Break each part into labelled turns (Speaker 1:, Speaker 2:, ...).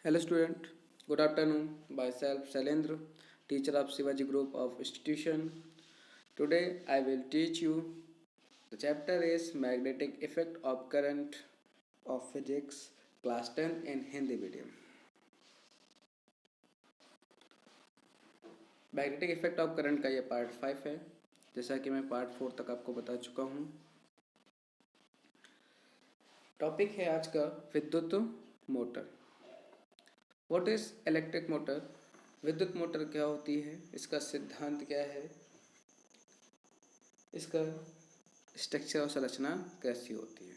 Speaker 1: Hello student, good afternoon. Myself Shailendra, teacher of Shivaji Group of Institution. Today I will teach you. The chapter is Magnetic Effect of Current of Physics, class 10 in Hindi medium. Magnetic effect of current का ये part 5 है, जैसा कि मैं part 4 तक आपको बता चुका हूँ। टॉपिक है आज का विद्युत motor. What is electric motor? विद्युत मोटर क्या होती है, इसका सिद्धांत क्या है, इसका स्ट्रक्चर और संरचना कैसी होती है,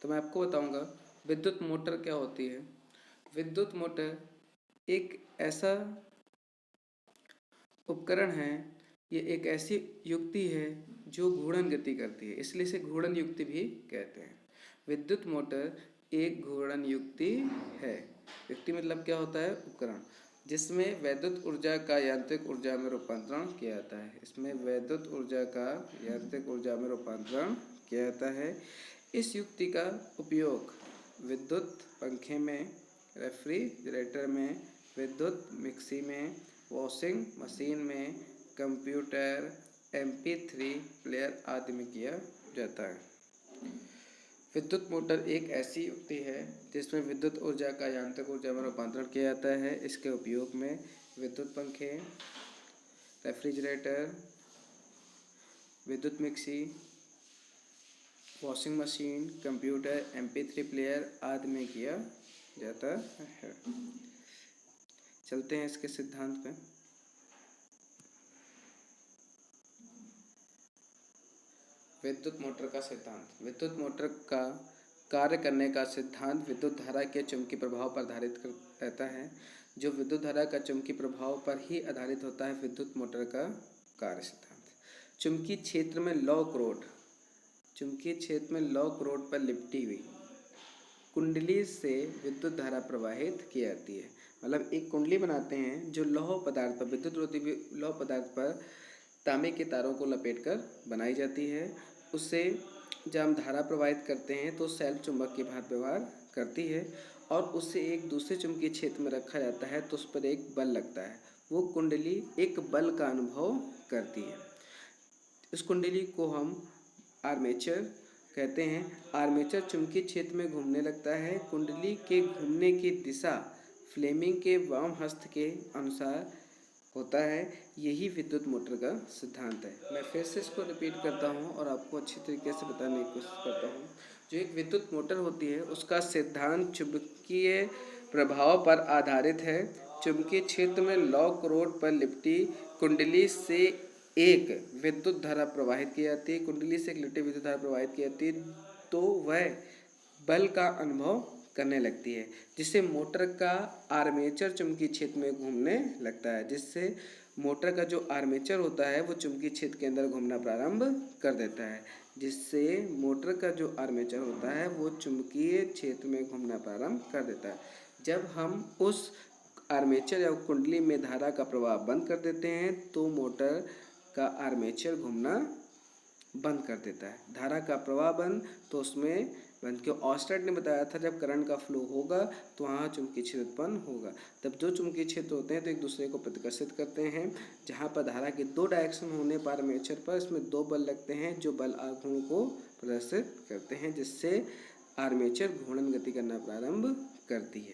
Speaker 1: तो मैं आपको बताऊंगा विद्युत मोटर क्या होती है। विद्युत मोटर एक ऐसा उपकरण है, ये एक ऐसी युक्ति है जो घूर्णन गति करती है, इसलिए इसे घूर्णन युक्ति भी कहते हैं। विद्युत मोटर एक घूर्णन युक्ति है। युक्ति मतलब क्या होता है? उपकरण जिसमें वैद्युत ऊर्जा का यांत्रिक ऊर्जा में रूपांतरण किया जाता है। इसमें वैद्युत ऊर्जा का यांत्रिक ऊर्जा में रूपांतरण किया जाता है। इस युक्ति का उपयोग विद्युत पंखे में, रेफ्रिजरेटर में, विद्युत मिक्सी में, वॉशिंग मशीन में, कंप्यूटर, MP3 प्लेयर आदि में किया जाता है। विद्युत मोटर एक ऐसी युक्ति है जिसमें विद्युत ऊर्जा का यांत्रिक ऊर्जा में रूपांतरण किया जाता है। इसके उपयोग में विद्युत पंखे, रेफ्रिजरेटर, विद्युत mixie, washing machine, computer, MP3 player आदि में किया जाता है। चलते हैं इसके सिद्धांत पे। विद्युत मोटर का सिद्धांत। विद्युत मोटर का कार्य करने का सिद्धांत विद्युत धारा के चुंबकीय प्रभाव पर आधारित रहता है। जो विद्युत धारा का चुंबकीय प्रभाव पर ही आधारित होता है विद्युत मोटर का कार्य सिद्धांत। चुंबकीय क्षेत्र में लॉक रोड पर लिपटी हुई कुंडली से विद्युत धारा प्रवाहित की जाती है। मतलब एक कुंडली बनाते हैं जो लौह पदार्थ पर, विद्युत रोधी लौह पदार्थ पर तांबे के तारों को लपेटकर बनाई जाती है। उससे जब हम धारा प्रवाहित करते हैं तो सेल्फ चुंबक की भांति व्यवहार करती है और उससे एक दूसरे चुंबकीय क्षेत्र में रखा जाता है तो उस पर एक बल लगता है। वो कुंडली एक बल का अनुभव करती है। इस कुंडली को हम आर्मेचर कहते हैं। आर्मेचर चुंबकीय क्षेत्र में घूमने लगता है। कुंडली के घूमने की दिशा फ्लेमिंग के वाम हस्त के अनुसार होता है। यही विद्युत मोटर का सिद्धांत है। मैं फिर से इसको रिपीट करता हूँ और आपको अच्छी तरीके से बताने की कोशिश करता हूँ। जो एक विद्युत मोटर होती है उसका सिद्धांत चुंबकीय प्रभाव पर आधारित है। चुंबकीय क्षेत्र में लॉक रोड पर लिपटी कुंडली से एक विद्युत धारा प्रवाहित की जाती है। कुंडली से एक लिपटी विद्युत धारा प्रवाहित की जाती है तो वह बल का अनुभव करने लगती है, जिससे मोटर का आर्मेचर चुंबकीय क्षेत्र में घूमने लगता है। जिससे मोटर का जो आर्मेचर होता है वो चुंबकीय क्षेत्र के अंदर घूमना प्रारंभ कर देता है। जिससे मोटर का जो आर्मेचर होता है वो चुंबकीय क्षेत्र में घूमना प्रारंभ कर देता है। जब हम उस आर्मेचर या कुंडली में धारा का प्रवाह बंद कर देते हैं तो मोटर का आर्मेचर घूमना बंद कर देता है। धारा का प्रवाह बंद तो उसमें बंद। क्यों? ऑस्टेड ने बताया था जब करंट का फ्लो होगा तो वहाँ चुंबकीय क्षेत्र उत्पन्न होगा। तब जो चुंबकीय क्षेत्र होते हैं तो एक दूसरे को प्रतिकर्षित करते हैं। जहाँ पर धारा के दो डायरेक्शन होने पर आर्मेचर पर इसमें दो बल लगते हैं जो बल आघूर्ण को प्रदर्शित करते हैं, जिससे आर्मेचर घूर्णन गति करना प्रारंभ करती है।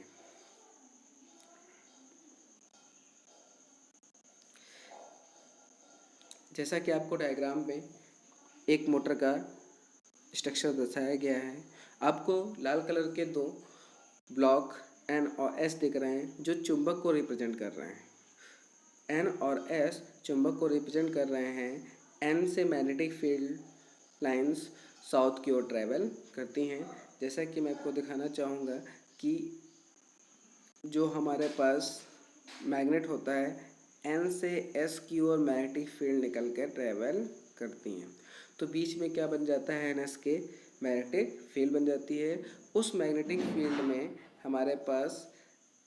Speaker 1: जैसा कि आपको डायग्राम पे एक मोटर का स्ट्रक्चर दर्शाया गया है। आपको लाल कलर के दो ब्लॉक N और S दिख रहे हैं जो चुंबक को रिप्रेजेंट कर रहे हैं। N और S चुंबक को रिप्रेजेंट कर रहे हैं। N से मैग्नेटिक फील्ड लाइंस साउथ की ओर ट्रैवल करती हैं। जैसा कि मैं आपको दिखाना चाहूँगा कि जो हमारे पास मैग्नेट होता है N से S की ओर मैग्नेटिक फील्ड निकल कर ट्रैवल करती हैं तो बीच में क्या बन जाता है? NS के मैग्नेटिक फील्ड बन जाती है। उस मैग्नेटिक फील्ड में हमारे पास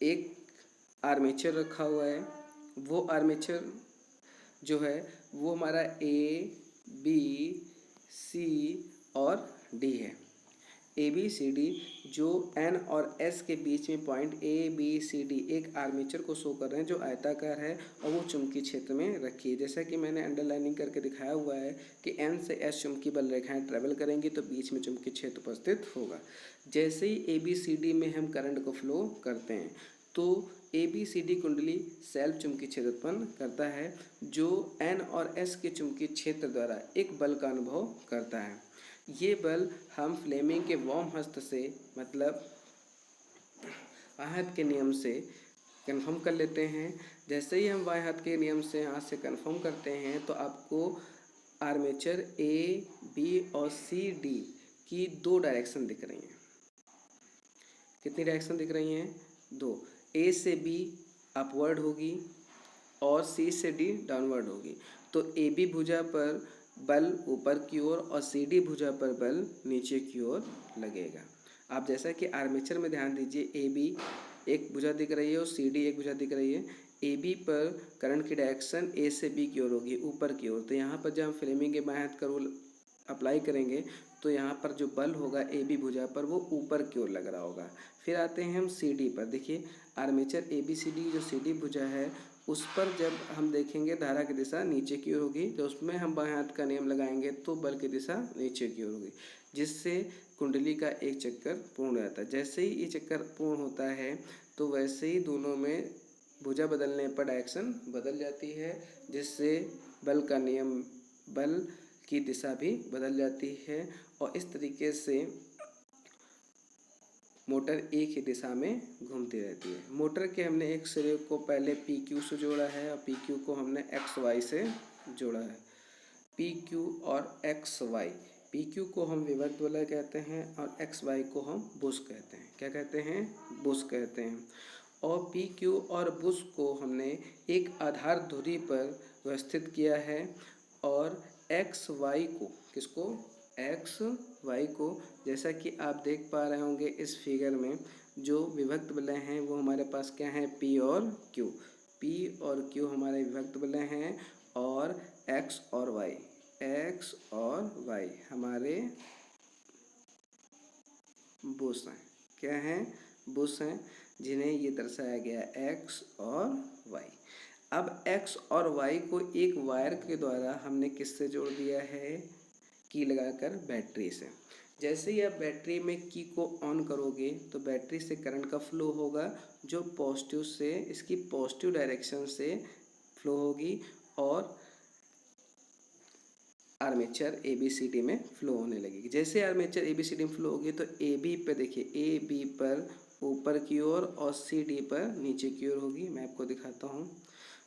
Speaker 1: एक आर्मेचर रखा हुआ है। वो आर्मेचर जो है वो हमारा A, B, C और D है। ABCD जो N और S के बीच में पॉइंट ABCD एक आर्मेचर को शो कर रहे हैं जो आयताकार है और वो चुंबकीय क्षेत्र में रखी है। जैसा कि मैंने अंडरलाइनिंग करके दिखाया हुआ है कि N से S चुंबकीय बल रेखाएं ट्रेवल करेंगी तो बीच में चुंबकीय क्षेत्र उपस्थित होगा। जैसे ही ABCD में हम करंट को फ्लो करते हैं तो ABCD कुंडली सेल्फ चुंबकीय क्षेत्र उत्पन्न करता है जो N और S के चुंबकीय क्षेत्र द्वारा एक बल का अनुभव करता है। ये बल हम फ्लेमिंग के वाम हस्त से मतलब आहत के नियम से कन्फर्म कर लेते हैं। जैसे ही हम बाएं हाथ के नियम से हाथ से कन्फर्म करते हैं तो आपको आर्मेचर A, B और C, D की 2 डायरेक्शन दिख रही हैं। कितनी डायरेक्शन दिख रही हैं? 2। A से B अपवर्ड होगी और C से D डाउनवर्ड होगी। तो AB भुजा पर बल ऊपर की ओर और CD भुजा पर बल नीचे की ओर लगेगा। आप जैसा कि आर्मेचर में ध्यान दीजिए, AB एक भुजा दिख रही है और CD एक भुजा दिख रही है। AB पर करंट की डायरेक्शन A से B की ओर होगी, ऊपर की ओर। तो यहाँ पर जब हम फ्लेमिंग के बाएं हाथ का रूल अप्लाई करेंगे तो यहाँ पर जो बल होगा AB भुजा पर वो ऊपर की ओर लग रहा होगा। फिर आते हैं हम CD पर। देखिए आर्मेचर ABCD जो CD भुजा है उस पर जब हम देखेंगे धारा की दिशा नीचे की ओर होगी, तो उसमें हम बाएं हाथ का नियम लगाएंगे तो बल की दिशा नीचे की ओर होगी, जिससे कुंडली का एक चक्कर पूर्ण हो जाता है। जैसे ही ये चक्कर पूर्ण होता है तो वैसे ही दोनों में भुजा बदलने पर डायरेक्शन बदल जाती है, जिससे बल का नियम बल की दिशा भी बदल जाती है और इस तरीके से मोटर एक ही दिशा में घूमती रहती है। मोटर के हमने एक सिरे को पहले PQ से जोड़ा है और PQ को हमने XY से जोड़ा है। PQ और XY, PQ को हम विभक्त वलय कहते हैं और XY को हम बुश कहते हैं। क्या कहते हैं? बुश कहते हैं। और PQ और बुश को हमने एक आधार धुरी पर व्यवस्थित किया है और XY को किसको? XY को जैसा कि आप देख पा रहे होंगे इस फिगर में जो विभक्त वलय हैं वो हमारे पास क्या हैं? P और Q। P और Q हमारे विभक्त वलय हैं और X और Y हमारे बुश हैं। क्या हैं? बुश हैं, जिन्हें ये दर्शाया गया X और Y। अब X और Y को एक वायर के द्वारा हमने किससे जोड़ दिया है? की लगाकर बैटरी से। जैसे ही आप बैटरी में की को ऑन करोगे तो बैटरी से करंट का फ्लो होगा जो पॉजिटिव से इसकी पॉजिटिव डायरेक्शन से फ्लो होगी और आर्मेचर ABCD में फ्लो होने लगेगी। जैसे आर्मेचर ABCD में फ्लो होगी तो AB पे देखिए, AB पर ऊपर की ओर और CD पर नीचे की ओर होगी। मैं आपको दिखाता हूँ।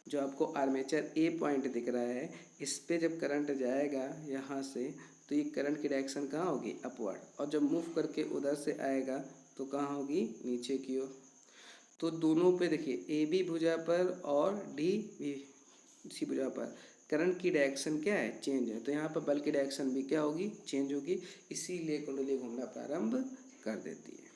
Speaker 1: जो आपको आर्मेचर A पॉइंट दिख रहा है, इस पे जब करंट जाएगा यहाँ से तो ये करंट की डायरेक्शन कहाँ होगी? अपवर्ड। और जब मूव करके उधर से आएगा तो कहाँ होगी? नीचे की ओर। तो दोनों पे देखिए AB भुजा पर और DC भुजा पर करंट की डायरेक्शन क्या है? चेंज है। तो यहाँ पर बल की डायरेक्शन भी क्या होगी? चेंज होगी। इसीलिए कुंडली घूमना प्रारंभ कर देती है।